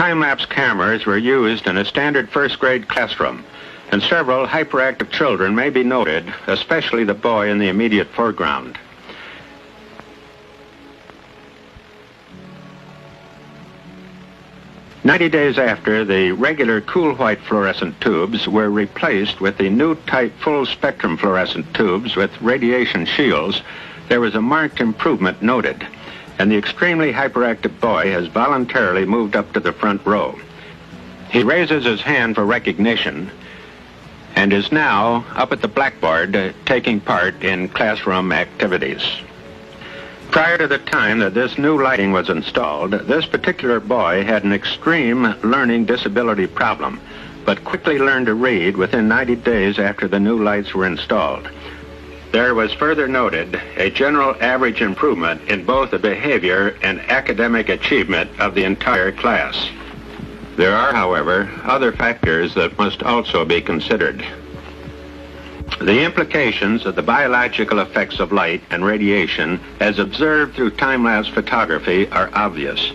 Time-lapse cameras were used in a standard first-grade classroom, and several hyperactive children may be noted, especially the boy in the immediate foreground. "90 days after, the regular cool white fluorescent tubes were replaced with the new type full-spectrum fluorescent tubes with radiation shields, there was a marked improvement noted, and the extremely hyperactive boy has voluntarily moved up to the front row. He raises his hand for recognition and is now up at the blackboard taking part in classroom activities. Prior to the time that this new lighting was installed, this particular boy had an extreme learning disability problem, but quickly learned to read within 90 days after the new lights were installed. There was further noted a general average improvement in both the behavior and academic achievement of the entire class. There are, however, other factors that must also be considered. The implications of the biological effects of light and radiation, as observed through time-lapse photography, are obvious.